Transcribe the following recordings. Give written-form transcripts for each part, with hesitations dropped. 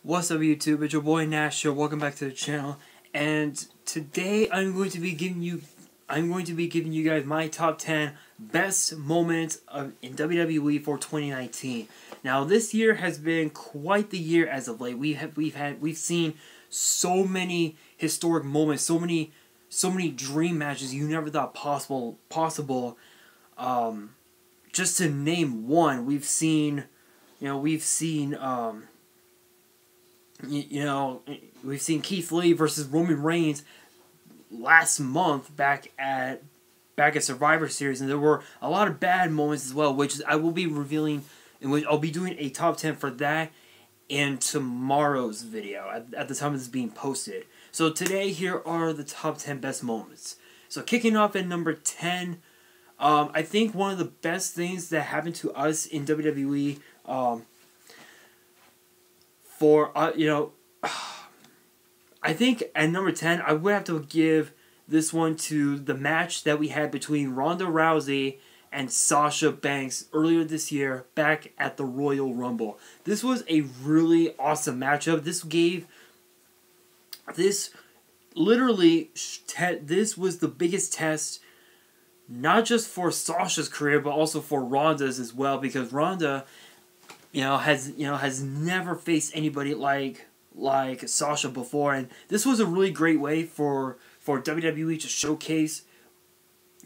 What's up, YouTube? It's your boy Nash here. Welcome back to the channel. And today I'm going to be giving you guys my top 10 best moments in WWE for 2019. Now, this year has been quite the year as of late. We've seen so many historic moments, so many dream matches you never thought possible. Just to name one, we've seen Keith Lee versus Roman Reigns last month back at Survivor Series, and there were a lot of bad moments as well, which I will be revealing, in which I'll be doing a top 10 for that in tomorrow's video at the time this is being posted. So today, here are the top 10 best moments. So kicking off at number 10, I think one of the best things that happened to us in WWE, I think at number 10, I would have to give this one to the match that we had between Ronda Rousey and Sasha Banks earlier this year back at the Royal Rumble. This was a really awesome matchup. This was the biggest test, not just for Sasha's career, but also for Ronda's as well, because Ronda has never faced anybody like Sasha before, and this was a really great way for WWE to showcase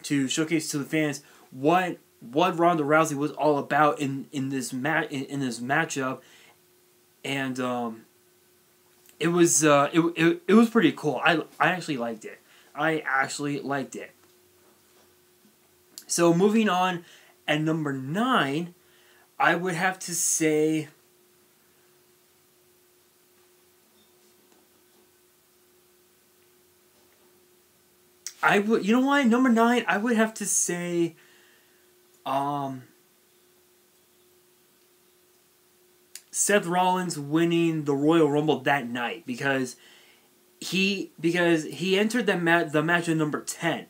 to the fans what Ronda Rousey was all about in this matchup, and it was pretty cool. I actually liked it. So moving on, at number 9, I would have to say number 9, I would have to say Seth Rollins winning the Royal Rumble that night, because he entered the match at number 10,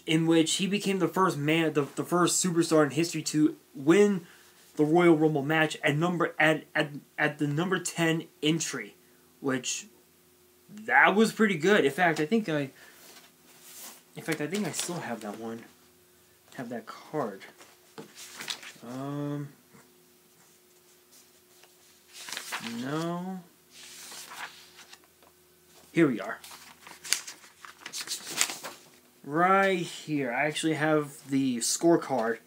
in which he became the first first superstar in history to win the Royal Rumble match at the number 10 entry, which that was pretty good. In fact, I think I still have that one. Have that card. No. Here we are. Right here. I actually have the scorecard.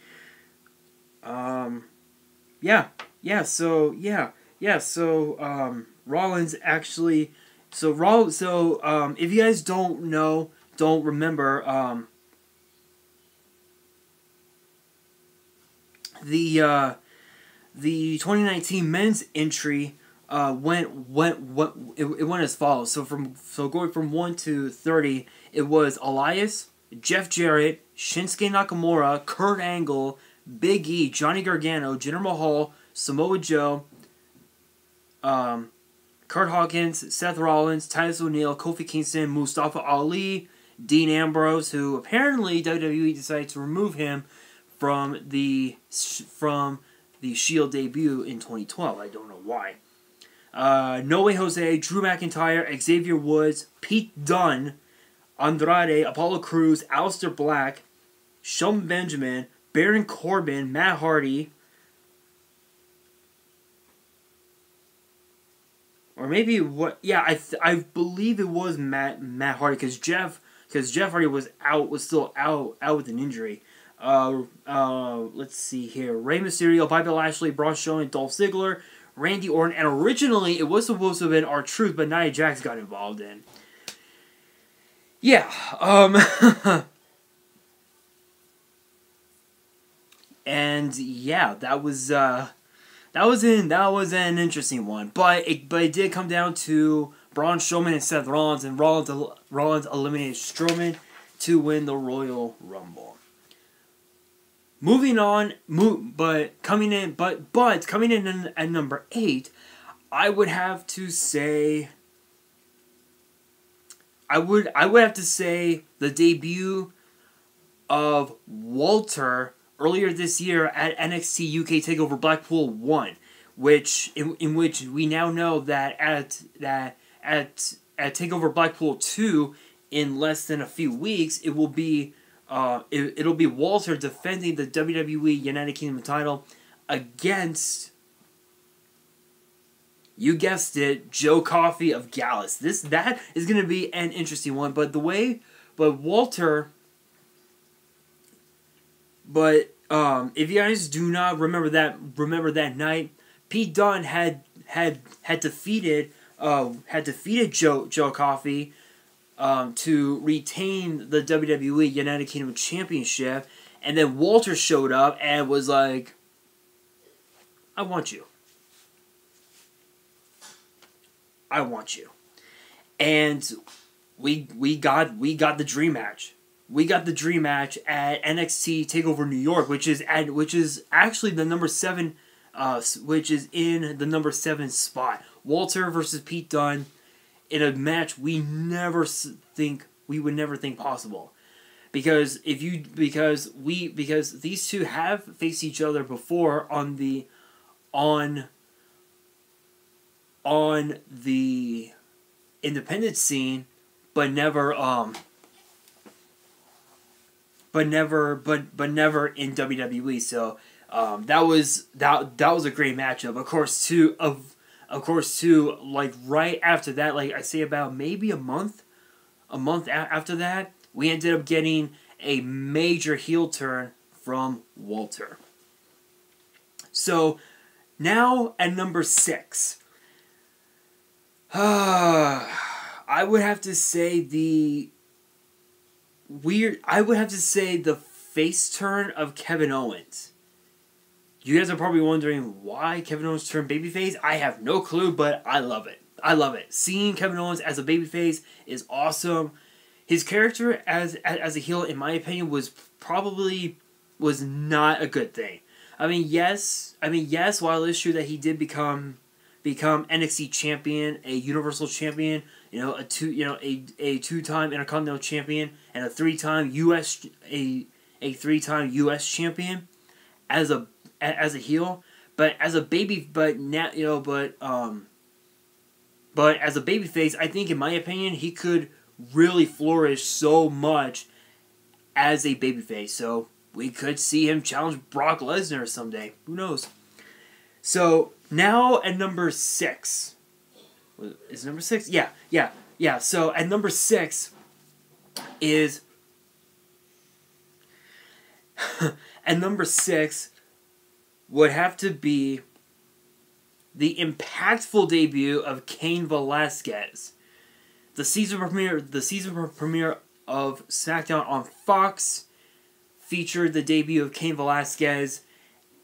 So Rollins actually, if you guys don't remember, the 2019 men's entry went as follows. So going from 1 to 30, it was Elias, Jeff Jarrett, Shinsuke Nakamura, Kurt Angle, Big E, Johnny Gargano, Jinder Mahal, Samoa Joe, Kurt Hawkins, Seth Rollins, Titus O'Neil, Kofi Kingston, Mustafa Ali, Dean Ambrose, who apparently WWE decided to remove him from the Shield debut in 2012. I don't know why. No Way Jose, Drew McIntyre, Xavier Woods, Pete Dunne, Andrade, Apollo Crews, Aleister Black, Shelton Benjamin, Baron Corbin, Matt Hardy, or maybe I believe it was Matt Hardy, because Jeff Hardy was still out with an injury. Let's see here: Rey Mysterio, Bobby Lashley, Braun Strowman, Dolph Ziggler, Randy Orton, and originally it was supposed to have been R-Truth, but Nia Jax got involved in. Yeah. And yeah, that was an interesting one, but it did come down to Braun Strowman and Seth Rollins, and Rollins eliminated Strowman to win the Royal Rumble. Moving on, coming in at number 8, I would have to say the debut of Walter earlier this year at NXT UK TakeOver Blackpool 1, in which we now know that at Takeover Blackpool 2 in less than a few weeks it will be it'll be Walter defending the WWE United Kingdom title against, you guessed it, Joe Coffey of Gallus. That is going to be an interesting one. But if you guys do not remember that night, Pete Dunne had defeated Joe Coffey to retain the WWE United Kingdom Championship, and then Walter showed up and was like, "I want you. I want you." And we got the dream match. We got the dream match at NXT TakeOver New York, which is actually the number 7, which is in the number 7 spot. Walter versus Pete Dunne in a match we would never think possible, because these two have faced each other before on the independent scene, but never in WWE. So that was a great matchup. Of course, like right after that, like I say about maybe a month after that, we ended up getting a major heel turn from Walter. So now at number 6, I would have to say the face turn of Kevin Owens. You guys are probably wondering why Kevin Owens turned babyface. I have no clue, but I love it. I love it. Seeing Kevin Owens as a babyface is awesome. His character as a heel, in my opinion, was not a good thing. I mean, yes, while it's true that he did become NXT champion, a Universal champion, a two-time Intercontinental champion, and a three-time US champion as a heel, but as a babyface, I think, in my opinion, he could really flourish so much as a babyface. So we could see him challenge Brock Lesnar someday. Who knows? So now at number 6. Is it number 6? Yeah. So at number 6 is... at number 6 would have to be the impactful debut of Cain Velasquez. The season premiere of SmackDown on Fox featured the debut of Cain Velasquez.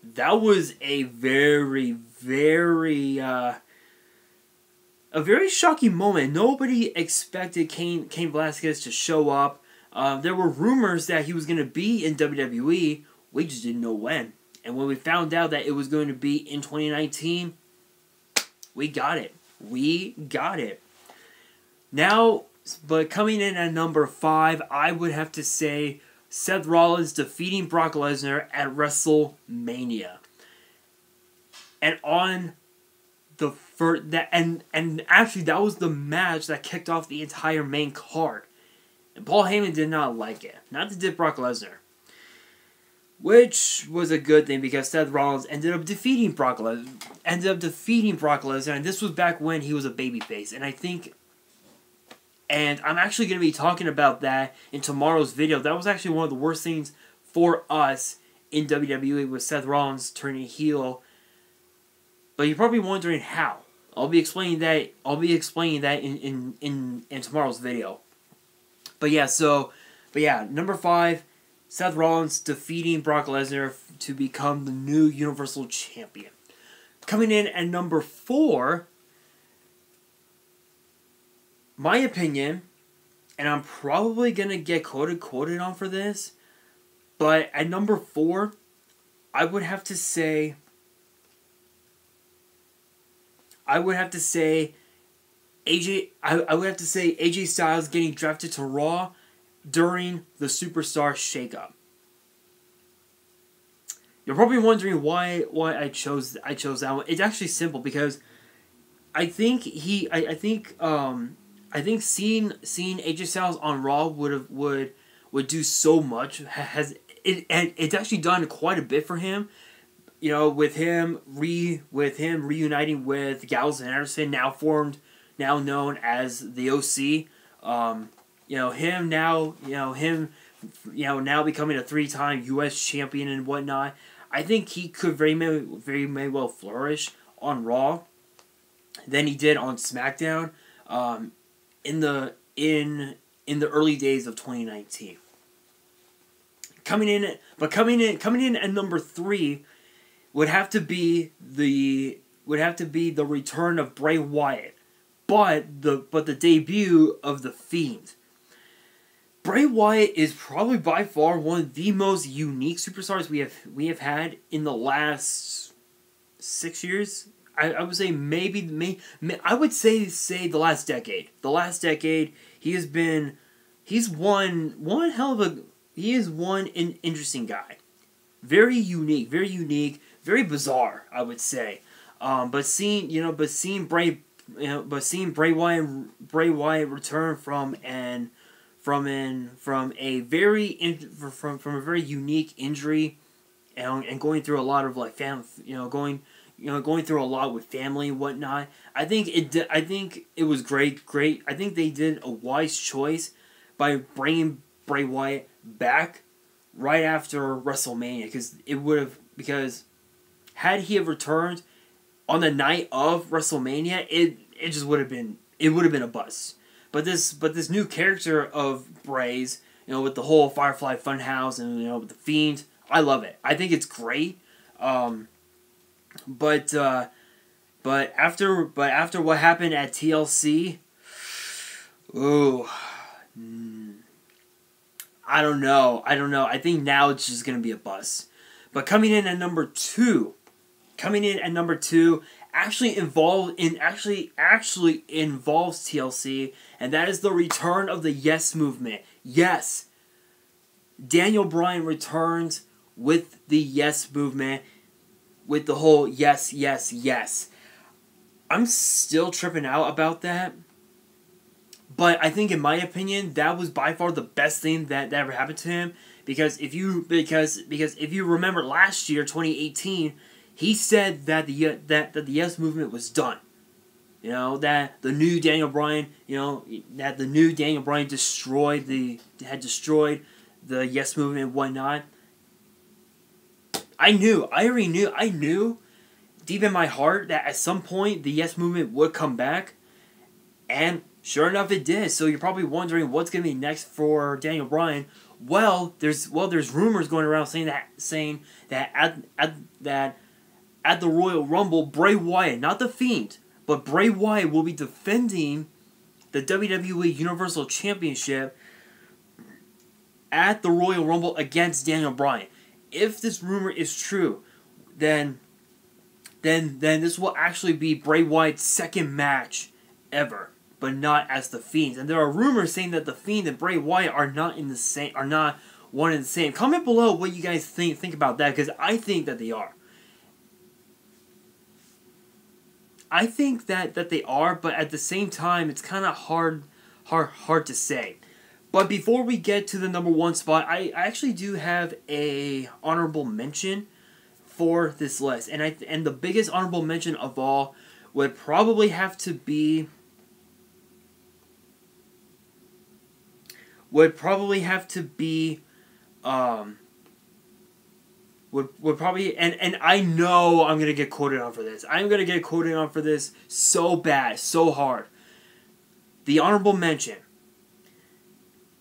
That was a very shocking moment. Nobody expected Cain Velasquez to show up. There were rumors that he was going to be in WWE. We just didn't know when. And when we found out that it was going to be in 2019, we got it. Now, but coming in at number 5, I would have to say Seth Rollins defeating Brock Lesnar at WrestleMania. And on the first, and actually that was the match that kicked off the entire main card. And Paul Heyman did not like it. Not to dip Brock Lesnar. Which was a good thing, because Seth Rollins ended up defeating Brock Lesnar. And this was back when he was a babyface. And I'm actually going to be talking about that in tomorrow's video. That was actually one of the worst things for us in WWE, with Seth Rollins turning heel. But you're probably wondering how. I'll be explaining that in tomorrow's video. But yeah, number 5, Seth Rollins defeating Brock Lesnar to become the new Universal Champion. Coming in at number 4, my opinion, and I'm probably going to get quoted on for this, but at number 4, I would have to say AJ Styles getting drafted to Raw during the Superstar Shakeup. You're probably wondering why I chose that one. It's actually simple because I think seeing AJ Styles on Raw would do so much. And it's actually done quite a bit for him. You know, with him reuniting with Gallows and Anderson, now known as the OC. Now becoming a 3-time U.S. champion and whatnot. I think he could very may well flourish on Raw than he did on SmackDown in the early days of 2019. Coming in at number 3 would have to be the return of Bray Wyatt, but the debut of The Fiend. Bray Wyatt is probably by far one of the most unique superstars we have had in the last 6 years. I would say I would say the last decade. The last decade he is one interesting guy. Very unique, very bizarre, I would say. But seeing Bray Wyatt return from a very unique injury, and going through a lot of like going through a lot with family and whatnot. I think it was great. I think they did a wise choice by bringing Bray Wyatt back right after WrestleMania, because had he have returned on the night of WrestleMania, it just would have been a bust. But this new character of Bray's, with the whole Firefly Funhouse and with the Fiend, I love it. I think it's great. But after what happened at TLC, I don't know. I think now it's just gonna be a bust. But coming in at number two, actually involves TLC, and that is the return of the Yes Movement. Yes, Daniel Bryan returns with the Yes Movement, with the whole yes, yes, yes. I'm still tripping out about that, but I think, in my opinion, that was by far the best thing that ever happened to him. Because if you remember last year, 2018, he said that the Yes Movement was done. That the new Daniel Bryan, destroyed the Yes Movement and whatnot. I knew deep in my heart that at some point the Yes Movement would come back, and sure enough it did. So you're probably wondering what's going to be next for Daniel Bryan. Well, there's rumors going around saying that at the Royal Rumble, Bray Wyatt, not The Fiend, but Bray Wyatt will be defending the WWE Universal Championship at the Royal Rumble against Daniel Bryan. If this rumor is true, then this will actually be Bray Wyatt's second match ever, but not as The Fiend. And there are rumors saying that The Fiend and Bray Wyatt are not one and the same. Comment below what you guys think about that, because I think that they are. I think that they are, but at the same time, it's kind of hard to say. But before we get to the number 1 spot, I actually do have a honorable mention for this list, and the biggest honorable mention of all would probably have to be would probably, and I know I'm gonna get quoted on for this. I'm gonna get quoted on for this so bad, so hard. The honorable mention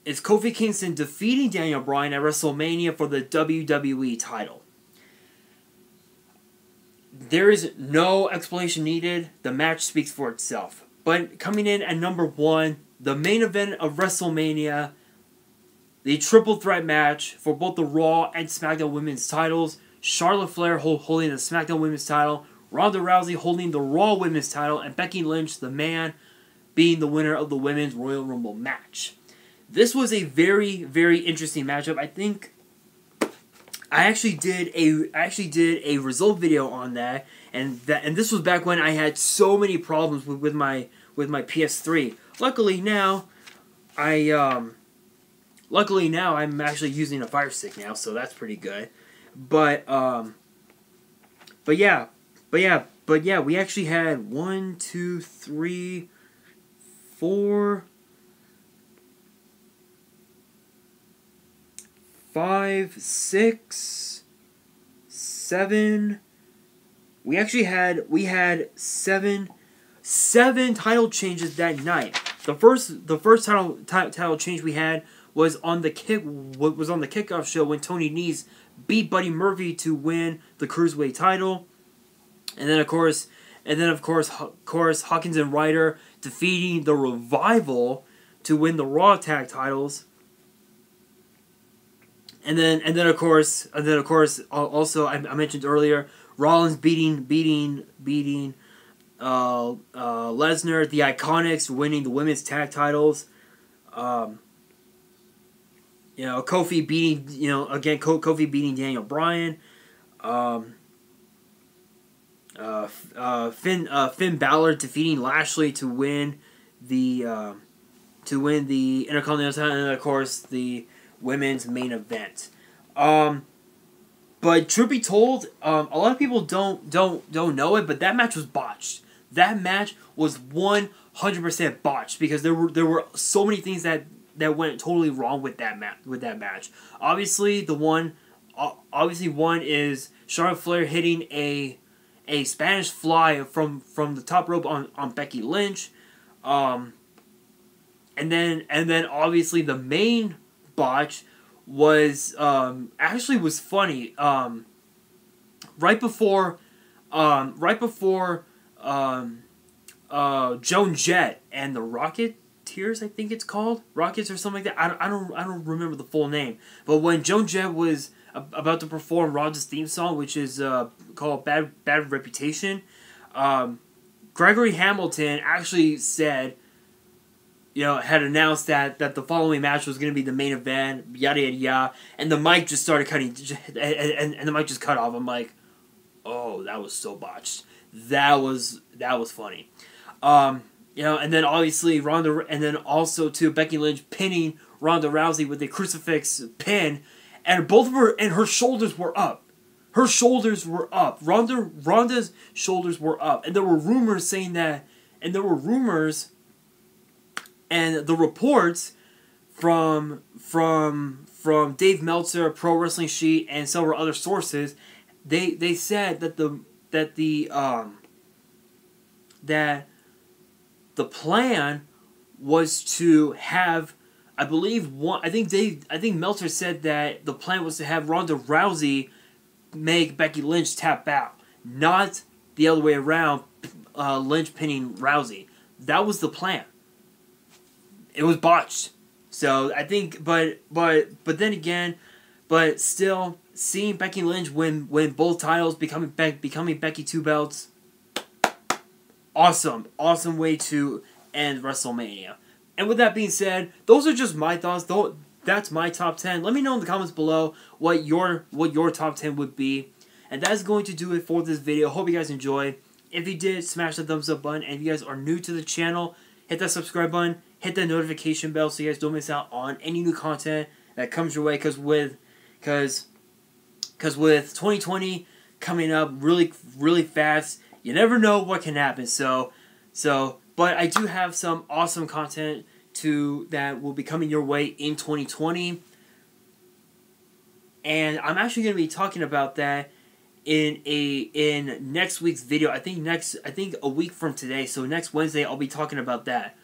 is Kofi Kingston defeating Daniel Bryan at WrestleMania for the WWE title. There is no explanation needed. The match speaks for itself. But coming in at number 1, the main event of WrestleMania, the triple threat match for both the Raw and SmackDown Women's titles. Charlotte Flair holding the SmackDown Women's title, Ronda Rousey holding the Raw Women's title, and Becky Lynch, the man, being the winner of the Women's Royal Rumble match. This was a very, very interesting matchup. I actually did a result video on that, and this was back when I had so many problems with my PS3. Luckily now, I'm actually using a Fire Stick now, so that's pretty good. But yeah, we actually had 1, 2, 3, 4, 5, 6, 7. We had seven title changes that night. The first title change we had was on the kickoff show when Tony Nese beat Buddy Murphy to win the Cruiserweight title, and then of course Hawkins and Ryder defeating the Revival to win the Raw tag titles. And then of course also I mentioned earlier, Rollins beating Lesnar, the Iconics winning the women's tag titles. Kofi beating Kofi beating Daniel Bryan. Finn Balor defeating Lashley to win the Intercontinental title, and of course the women's main event. But truth be told, a lot of people don't know it, but that match was botched. That match was 100% botched because there were so many things that went totally wrong with that match. Obviously, one is Charlotte Flair hitting a Spanish fly from the top rope on Becky Lynch, and then obviously the main botch was funny. Right before Joan Jett and the Rocketeers, I think it's called Rockets or something like that. I don't remember the full name, but when Joan Jett was about to perform Ronda's theme song, which is called Bad Reputation, Gregory Hamilton actually said, had announced that the following match was going to be the main event, yada yada yada, and the mic just started cutting, and the mic just cut off. I'm like, oh, that was so botched. That was funny. And then obviously Ronda, and then also to Becky Lynch pinning Ronda Rousey with a crucifix pin, and both of her shoulders were up. Her shoulders were up. Ronda's shoulders were up, and there were rumors saying that, and the reports from Dave Meltzer, Pro Wrestling Sheet, and several other sources, they said that the plan was to have, I think Meltzer said that the plan was to have Ronda Rousey make Becky Lynch tap out, not the other way around, Lynch pinning Rousey. That was the plan. It was botched. So I think, but then again, but still, seeing Becky Lynch win both titles, becoming Becky 2 belts, awesome way to end WrestleMania. And with that being said, those are just my thoughts. Though that's my top 10. Let me know in the comments below what your top 10 would be. And that's going to do it for this video. Hope you guys enjoyed. If you did, smash the thumbs up button. And if you guys are new to the channel, hit that subscribe button. Hit that notification bell so you guys don't miss out on any new content that comes your way. Because with 2020 coming up really fast, you never know what can happen. But I do have some awesome content that will be coming your way in 2020, and I'm actually going to be talking about that in next week's video. I think a week from today. So next Wednesday I'll be talking about that.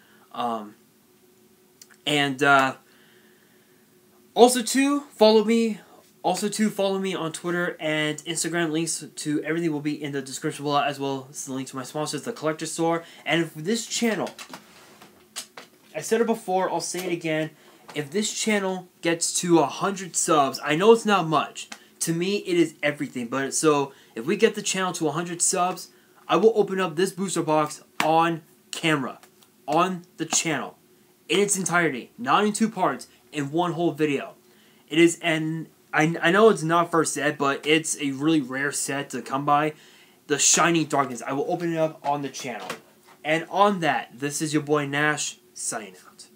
Also follow me on Twitter and Instagram. Links to everything will be in the description below, as well as the link to my sponsors, the Collector Store. And if this channel, I said it before, I'll say it again, if this channel gets to 100 subs, I know it's not much. To me, it is everything. But so, if we get the channel to 100 subs, I will open up this booster box on camera, on the channel, in its entirety, not in 2 parts, in one whole video. It is an I know it's not first set, but it's a really rare set to come by. The Shining Darkness. I will open it up on the channel. And on that, this is your boy Nash, signing out.